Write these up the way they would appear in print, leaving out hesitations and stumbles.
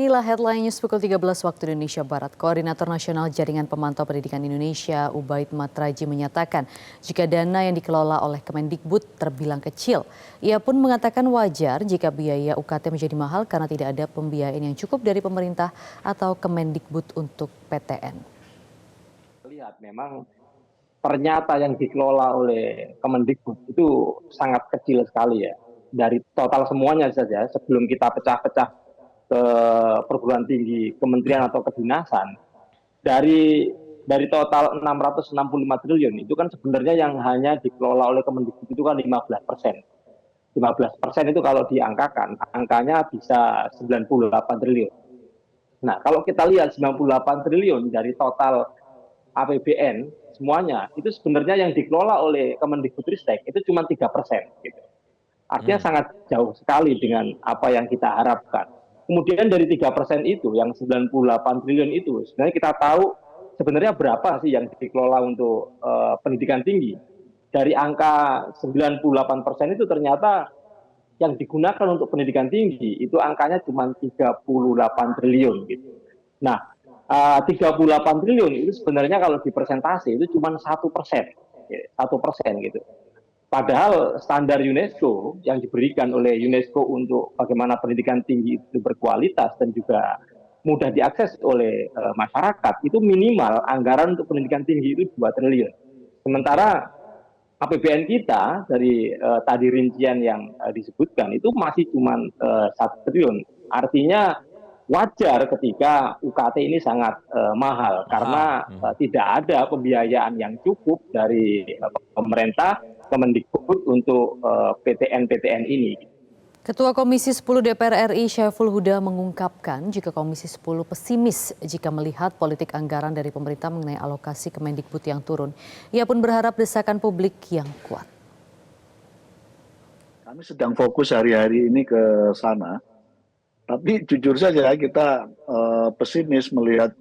Inilah headline news pukul 13 waktu Indonesia Barat. Koordinator Nasional Jaringan Pemantau Pendidikan Indonesia, Ubaid Matraji menyatakan jika dana yang dikelola oleh Kemendikbud terbilang kecil. Ia pun mengatakan wajar jika biaya UKT menjadi mahal karena tidak ada pembiayaan yang cukup dari pemerintah atau Kemendikbud untuk PTN. Lihat memang ternyata yang dikelola oleh Kemendikbud itu sangat kecil sekali ya. Dari total semuanya saja sebelum kita pecah-pecah ke perguruan tinggi, kementerian atau kedinasan, dari total 665 triliun itu kan sebenarnya yang hanya dikelola oleh Kemendikbud itu kan 15%. 15% itu kalau diangkakan, angkanya bisa 98 triliun. Nah, kalau kita lihat 98 triliun dari total APBN semuanya, itu sebenarnya yang dikelola oleh Kemendikbudristek itu cuma 3%. Gitu. Artinya sangat jauh sekali dengan apa yang kita harapkan. Kemudian dari 3% itu, yang 98 triliun itu, sebenarnya kita tahu sebenarnya berapa sih yang dikelola untuk pendidikan tinggi. Dari angka 98% itu ternyata yang digunakan untuk pendidikan tinggi, itu angkanya cuma 38 triliun. Gitu. Nah, 38 triliun itu sebenarnya kalau di persentase itu cuma 1%. 1% gitu. Padahal standar UNESCO yang diberikan oleh UNESCO untuk bagaimana pendidikan tinggi itu berkualitas dan juga mudah diakses oleh masyarakat, itu minimal anggaran untuk pendidikan tinggi itu 2 triliun. Sementara APBN kita dari tadi rincian yang disebutkan itu masih cuma 1 triliun. Artinya wajar ketika UKT ini sangat mahal karena tidak ada pembiayaan yang cukup dari pemerintah Kemendikbud untuk PTN-PTN ini. Ketua Komisi 10 DPR RI Syaiful Huda mengungkapkan jika Komisi 10 pesimis jika melihat politik anggaran dari pemerintah mengenai alokasi Kemendikbud yang turun. Ia pun berharap desakan publik yang kuat. Kami sedang fokus hari-hari ini ke sana, tapi jujur saja kita pesimis melihat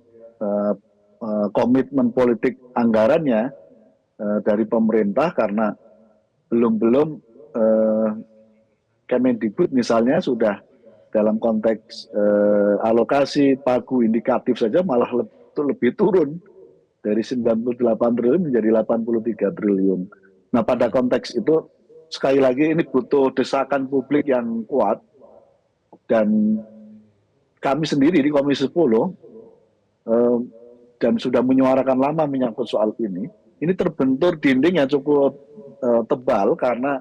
komitmen politik anggarannya dari pemerintah karena belum Kemendikbud misalnya sudah dalam konteks alokasi pagu indikatif saja malah lebih turun dari 98 triliun menjadi 83 triliun. Nah pada konteks itu sekali lagi ini butuh desakan publik yang kuat dan kami sendiri di Komisi 10 dan sudah menyuarakan lama menyangkut soal ini terbentur dinding yang cukup tebal karena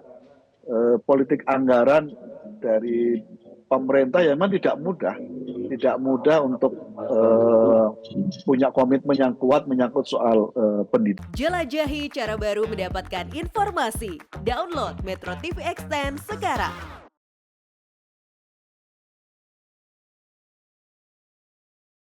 politik anggaran dari pemerintah yang memang tidak mudah untuk punya komitmen yang kuat menyangkut soal pendidikan. Jelajahi cara baru mendapatkan informasi. Download Metro TV Extend sekarang.